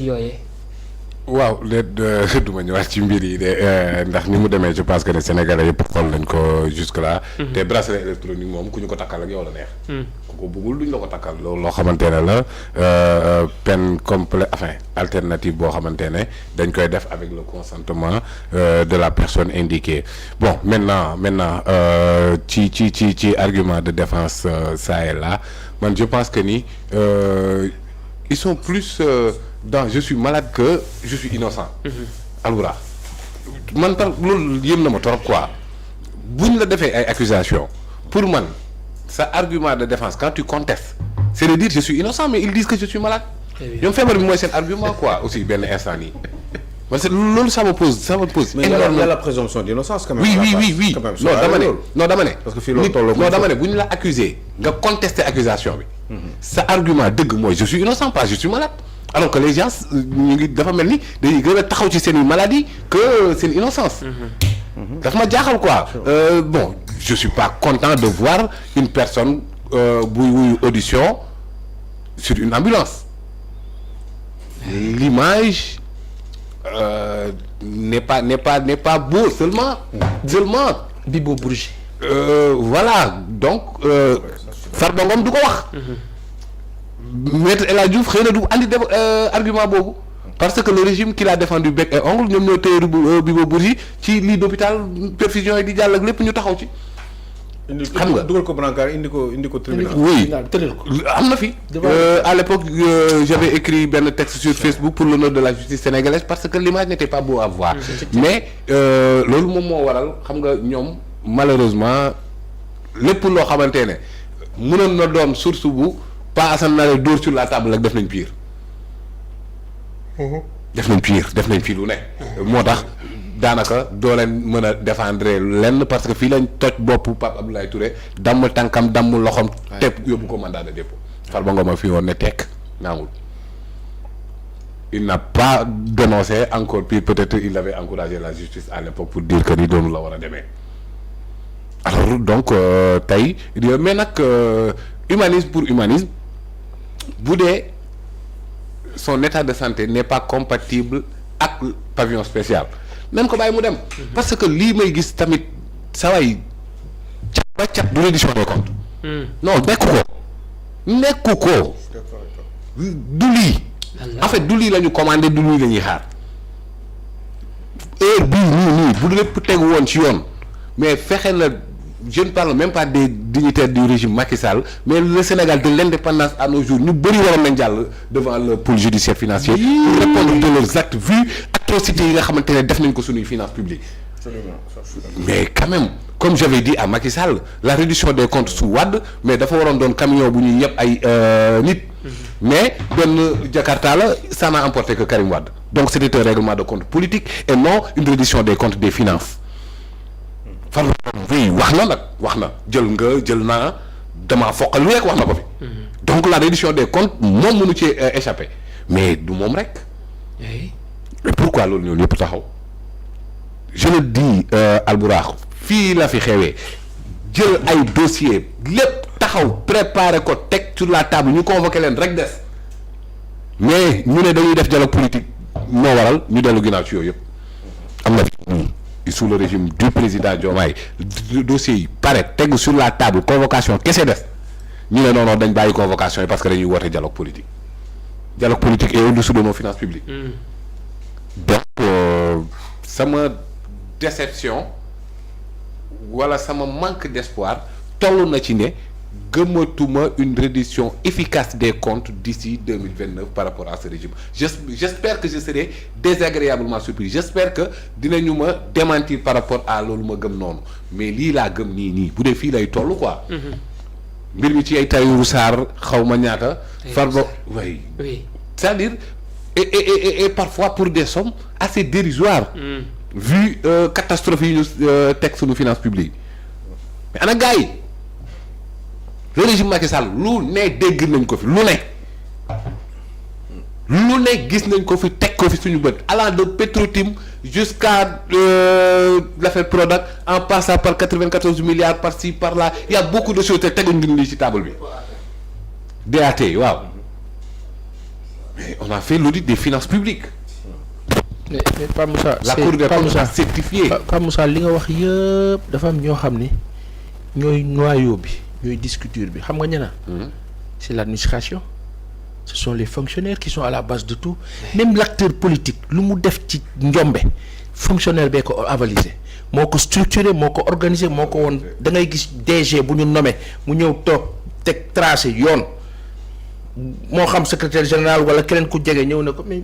yooyee. waaw léegi du ma ñëwaat ci mbir yi de ndax ni mu demee je pense que ne Sénégalais yëpp xool nañ ko jusque là. te bracelet électronique moom ku ñu ko takkal ak yow la neex. ku ko bëggul duñ la ko takkal loolu loo xamante ne la peine complète enfin alternative boo xamante ne dañ koy def avec le consentement de la personne indiquée bon maintenant ci argument de défense ça et là man je pense que ni ils sont plus. dans je suis malade que je suis innocent. Alboura man tam loolu yëm na ma trop quoi buñ la defee ay accusations pour man sa argument de défense quand tu contestes c'est de dire je suis innocent mais ils disent que je suis malade. ñoom feebar bi mooy seen argument quoi aussi benn instant nii. man c'est loolu ça me pose mais énormément. Il y a la présomption d'innocence quand même. oui quand même non dama ne. parce que fii loolu tolloo non dama ne bu ñu la accuser nga contester accusation bi. sa argument dëgg mooy je suis innocent pas je suis malade. alors que les gens ñu ngi dafa mel ni dañuy gën a taxaw ci seen maladie que seen innocence. dafa ma jaaxal quoi. bon je suis pas content de voir une personne buy wuyu audition sur une ambulance. L'image n'est pas beau seulement. Bibo Bourgi. Voilà donc Farba Ngom du ko wax. Maître El Hadji Diouf xëy na du andi argument boobu parce que le régime qui l'a défendu bec et ongle ñoom ñoo téye Bibo Bourgi ci lit d'hôpital perfusion yi di jàll ak lépp ñu taxaw ci. xam nga dugal ko brancard indi ko tribunal. oui am na fi. À l'époque j'avais écrit benn texte sur Facebook pour l'honneur de la justice sénégalaise parce que l'image n'était pas beau à voir. mais loolu moom moo waral xam nga ñoom malheureusement lépp loo xamante ne mënoon na doon source bu. pas Assane naa dóor sur la table rek def nañ pire. def nañ pire lu ne. moo tax daanaka doo leen mën a défendre lenn parce que fii lañ toj boppu Pape Abdoulaye Touré damm tànkam damm loxoom. tepp yóbbu ko mandat de dépôt. Farba Ngom a fi woon ne tekk naangul. il n'a pas dénoncé encore pire peut-être il avait encouragé la justice à l'époque pour dire que ni doonu la war a demee. alors donc tey mais nag humanisme pour humanisme. bu dee son état de santé n'est pas compatible ak pavillon spécial nañ ko bàyyi mu dem. parce que lii may gis tamit saa waay cat du reddition des comptes. non nekku ko. du lii. en fait du lii la ñu commandé du lii la ñuy xaar heure bii nii bu lépp tegu woon ci yoon mais fexe na. je ne parle même pas des dignitaires du régime Macky Sall mais le Sénégal de l'indépendance à nos jours ñu bëri waroon nañ jàll devant le pôle judiciaire financier pour répondre de leurs actes vu atrocités yi nga xamante ne def nañ ko suñuy finances publiques. mais quand même comme j'avais dit à Macky Sall la réduction des comptes sous Wade mais dafa waroon doon camion bu ñuy yëpp ay nit. mais benn Jakarta la ça n'a emporté que Karim Wade donc c'était un règlement de compte politique et non une réduction des comptes des finances. Farba oui wax na jël naa damaa foqal lu rek wax na ko fi. donc la réduction des comptes moom mënu ci échapper mais du moom rek. et pourquoi loolu ñoom ñëpp taxaw. je le dis Albourakh fii la fi xewee jël ay dossiers lépp taxaw préparer ko teg sur la table ñu convoqué leen rek des mais ñu ne dañuy def dialogue politique moo waral ñu dellu ginnaaw ci yooyu yëpp am na fi. sous le régime du président Diomaye dossier yi pare tegu sur la table convocation kese des ñu ne non dañ bàyyi convocation yi parce que dañuy woote dialogue politique et au-dessous de nos finances publiques. donc sama déception wala sama manque d'espoir toll na ci ne gëmatuma une reddition efficace des comptes d'ici 2029 par rapport à ce régime j'espère que je serai désagréablement surpris j'espère que dinañu ma démentir par rapport à loolu ma gëm noonu mais lii laa gëm nii bu dee fii lay toll quoi. mbir mi ci ay Tahirou Sarr xaw ma ñaata. Farba oui. c'est-à-dire et parfois pour des sommes assez dérisoires. vu catastrophe yi ñu teg suñu finance publique mais ana gars yi. le régime Macky Sall lu ne dégg nañ ko fi lu ne gis nañ ko fi teg ko fi suñu bët allant de Petro-Tim jusqu'à l'affaire Prodac en passant par 94 milliards par-ci par-là il y a beaucoup de choses te teguñ ngi nii ci table bi DAT waaw mais on a fait l'audit des finances publiques. mais Pa Moussa. la Cour des comptes a certifié. Pa Moussa li nga wax yëpp dafa am ñoo xam ni ñooy noyau bi ñooy discuture bi xam nga ñena c'est l'administration. Ce sont les fonctionnaires qui sont à la base de tout. Même l'acteur politique lu mu def ci njombe fonctionnaire bee ko avalisé moo ko structuré moo ko organisé moo ko woon da ngay gis DG bu ñu nommé mu ñëw toog teg tracé yoon moo xam secrétaire général wala keneen ku jege ñëw na ko mais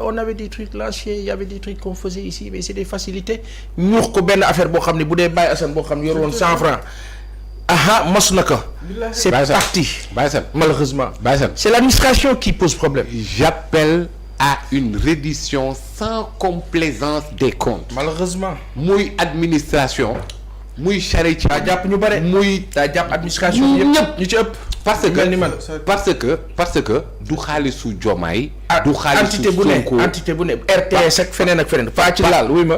on avait des trucs l'ancien il y avait des trucs qu'on faisait ici mais c'est des facilités ñuux ko benn affaire boo xam ne bu dee Baye Assane boo xam ne yor woon 100 francs aha mos na ko c'est parti malheureusement c'est l'administration qui pose problème. J'appelle à une reddition sans complaisance des comptes. Malheureusement. muy administration muy charité. daa jàpp ñu bare muy daa jàpp administration yëpp ñu ci ëpp. parce que du xaalisu Diomaye. du xaalisu entité bu ne RTS ak feneen ak feneen. faa ci laal wuy ma.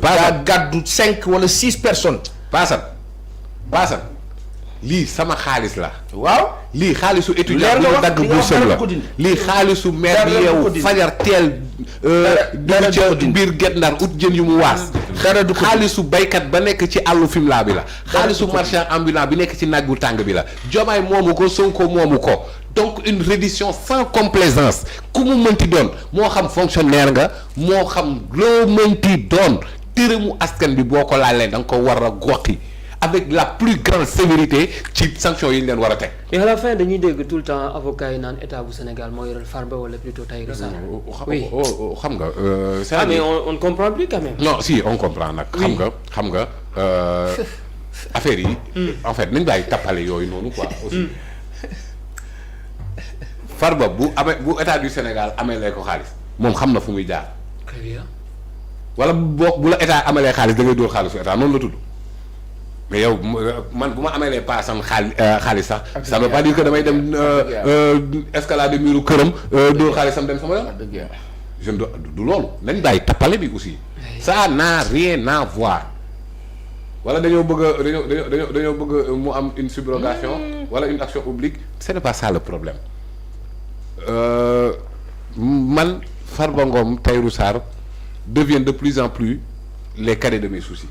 daa gàddu 5 wala 6 personnes. Paasan lii sama xaalis la. waaw lii xaalisu étudiant bi ñu dagg bourse la lii xaalisu maire bi yeewu fajar teel. dara du ko biir Guet Ndar ut jën yu mu waas. dara du ko xaalisu baykat ba nekk ci àllu Fimela bi la. xaalisu marchand ambulant bi nekk ci naaj bu tàng bi la. Diomaye moomu ko Sonko moomu ko donc une reddition sans complaisance ku mu mënti doon moo xam fonctionnaire nga moo xam loo mënti doon tërëmu askan bi boo ko laalee da nga ko war a goxi avec la plus grande sévérité ci sanction yi ñu leen war a teg. mais à la fin dañuy dégg tout le temps avocat yi naan état bu Sénégal moo yoral Farba wala plutôt Tahirou Sarr. oui xam nga. mais on ne comprend plus quand même. non si on comprend nag. xam nga affaire yi. en fait nañ bàyyi tappale yooyu noonu quoi. aussi Farba bu état du Sénégal amee lay ko xaalis moom xam na fu muy jaar. très bien. wala bu la état amalee xaalis da ngay dóor xaalisu état noonu la tudd. mais yow man bu ma ameelee paasan xaalis sax ça veut pas dire que damay dem escalade muru këram dóor xaalisam dem sama yoon je ne du loolu nañ bàyyi tappale bi aussi ça n'a rien à voir wala dañoo bëgg mu am une subrogation wala une action publique ce n'est pas ça le problème man Farba Ngom Tahirou Sarr deviennent de plus en plus les cadets de mes soucis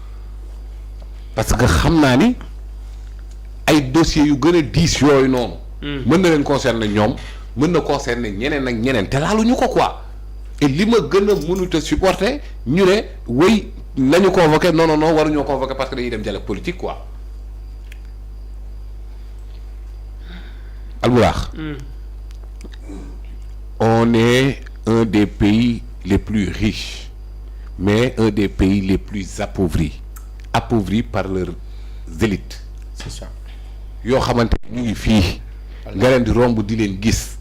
parce que xam naa ni ay dossiers yu gën a diis yooyu noonu. mën na leen concerner ñoom mën na concerner ñeneen ak ñeneen te laaluñu ko quoi et li ma gën a mënut a supporter ñu ne wéy nañu convoqué non waruñoo convoqué parce que dañuy dem dialogue politique quoi. Albourakh. On est un des pays les plus riches mais un des pays les plus appauvris par leurs élites. C'est ça. yoo xamante ñu ngi fii nga leen di romb di leen gis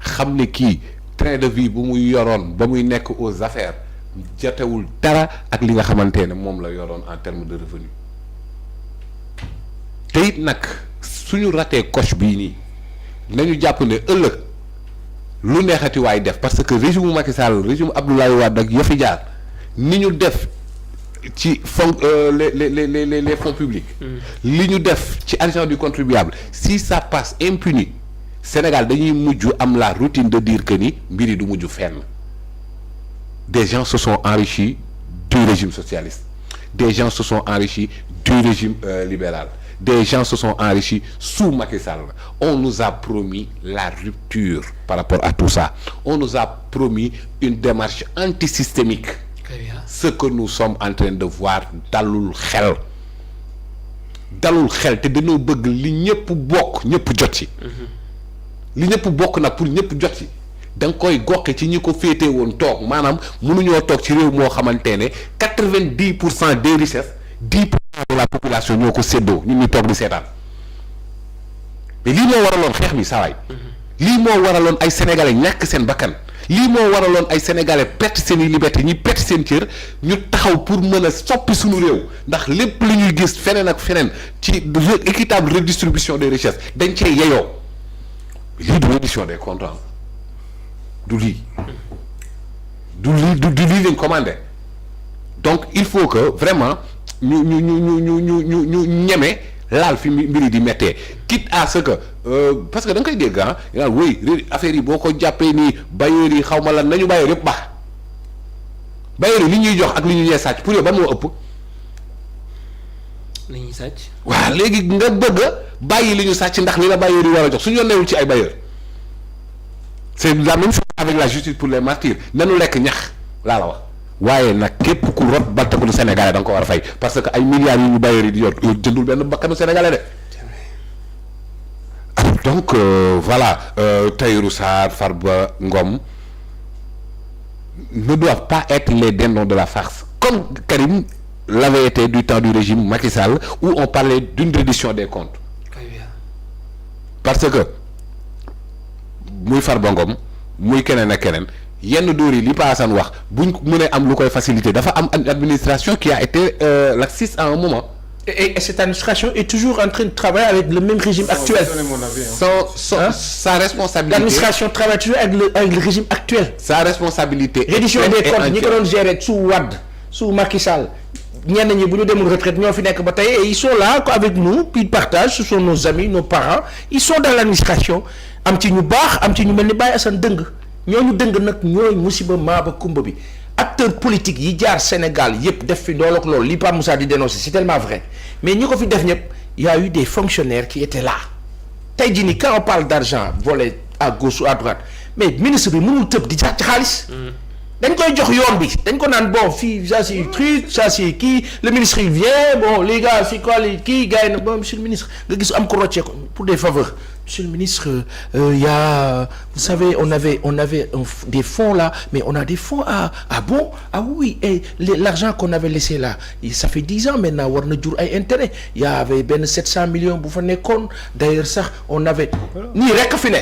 xam ne kii train de vie bu muy yoroon ba muy nekk aux affaires jotewul dara ak li nga xamante ne moom la yoroon en termes de revenu te it nag suñu ratee coche bii nii nañu jàpp ne ëllëg lu neexati waay def parce que régime Macky Sall régime Abdoulaye Wade ak yafi jaar ni ñu def ci fonds les fonds publics. li ñu def ci argent du contribuable si ça passe impuni Sénégal dañuy mujj am la routine de dire que ni mbir yi du mujj fenn des gens se sont enrichis du régime socialiste des gens se sont enrichis du régime libéral des gens se sont enrichis sous Macky Sall on nous a promis la rupture par rapport à tout ça on nous a promis une démarche antisystémique. Ce que nous sommes en train de voir dalul xel te dañoo bëgg li ñëpp bokk ñëpp jot ci. li ñëpp bokk nag pour ñëpp jot ci da nga koy goxe ci ñi ko féete woon toog maanaam mënuñoo toog ci réew moo xamante ne 90% des richesses 10% de la population ñoo ko séddoo ñun ñu toog di seetaan mais lii moo waraloon xeex bi saa waay. lii moo waraloon ay sénégalais ñàkk seen bakkan. lii moo waraloon ay sénégalais perte seen i liberté ñi perte seen cër ñu taxaw pour mën a soppi suñu réew ndax lépp lu ñuy gis feneen ak feneen ci équitable redistribution des richesses dañ cee yeyoo lii du reddition des comptes du lii lañ commandé donc il faut que vraiment ñu ñeme laal fi mbir yi di méttee quitte à ce que parce que da nga koy dégg ah naan wéy affaire yi boo ko jàppee nii bailleurs yi xaw ma lan nañu bailleurs yëpp baax bailleurs yi li ñuy jox ak li ñu ñee sàcc pour yow ba moo ëpp. li ñuy sàcc. waaw léegi nga bëgg a bàyyi li ñu sàcc ndax li la bailleurs yi war a jox suñu yoon newul ci ay bailleurs c'est la même chose avec la justice pour les martyrs nanu lekk ñax laa la wax. waaye nag képp ku rot baltaku Sénégalais da nga ko war a fay parce que ay milliards yu ñu bailleurs yi di yor jëndul benn bakkanu Sénégalais de. donc voilà Tahirou Sarr Farba Ngom ne doivent pas être les dindons de la farce comme Karim l'avait été du temps du régime Macky Sall où on parlait d'une reddition des comptes. parce que muy Farba Ngom muy keneen ak keneen. yenn dóor yi li paasan wax buñ mënee am lu koy faciliter dafa am une administration qui a été laxiste à un moment. Et cette administration est toujours en train de travailler avec le même régime actuel. Sa responsabilité. L'administration travaille toujours avec le régime actuel. Sa responsabilité. Reddition des comptes ñi ko doon gérer sous Wade sous Macky Sall ñenn ñi bu ñu demul retraite ñoo fi nekk ba tey et ils sont là avec nous puis ils partagent ce sont nos amis nos parents ils sont dans l'administration am ci ñu baax am ci ñu mel ni Baye Assane dëng. ñooñu dëng nag ñooy musiba maaba kumba bi acteur politique yi jaar Sénégal yépp def fi loolu ak loolu li Pape Moussa di dénoncer c'est tellement vrai mais ñi ko fi def ñëpp y a eu des fonctionnaires qui étaient là tey jii nii quand on parle d'argent volé à gauche ou à droite mais ministre bi mënul tëb di sàcc xaalis dañ koy jox yoon bi dañ ko naan bon fii ça c'est truc ça c'est kii le ministre il vient bon les gars c'est quoi les kii gars yi nag bon monsieur le ministre nga gis am ko roccee ko pour des faveurs. Monsieur le ministre, y a, vous savez, on avait des fonds là, mais on a des fonds ah bon ah oui et l'argent qu'on avait laissé là, ça fait 10 ans maintenant war na jur ay intérêt y avait benn 700 millions bu fa nekkoon d'ailleurs sax on avait nii rek fi ne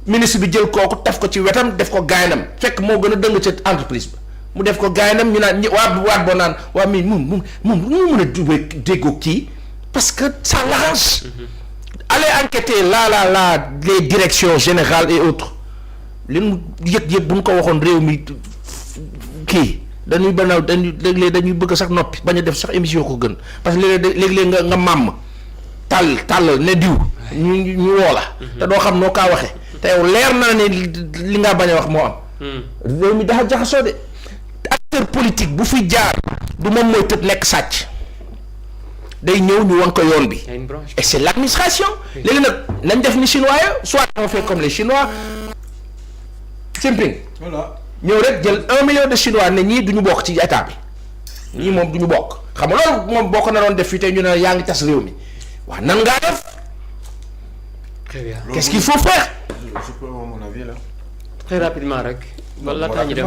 ministre bi jël kooku taf ko ci wetam def ko gaynam fekk moo gën a dëng ci entreprise ba mu def ko gaynam ñu naan waat boo naan waa mais moom mën a déggoo kii parce que ça l'arrange. Allez enquêter là les directions générales et autres li mu yëg bu ñu ko waxoon réew mi kii dañuy léeg-léeg dañuy bëgg sax noppi bañ a def sax émission ko gën parce que léeg-léeg nga màmm tàll ne diw ñu woo la te doo xam noo kaa waxee te yow leer na ne li nga bañ a wax moo am réew mi dafa jaxasoo de acteur politique bu fi jaar du moom mooy tëdd nekk sàcc day ñëw ñu won ko yoon bi et c'est l'administration léegi nag nañ def ni chinois ya soit on fait comme les chinois Jinping voilà ñëw rek jël 1 million de chinois ne ñii du ñu bokk ci état bi ñii moom du ñu bokk xam nga loolu moom boo ko naroon def fii tey ñu ne yaa ngi tas réew mi waaw nan ngaa def très bien qu'est-ce qu'il faut faire Je peux avoir mon avis là. très rapidement rek. laataa ñu dem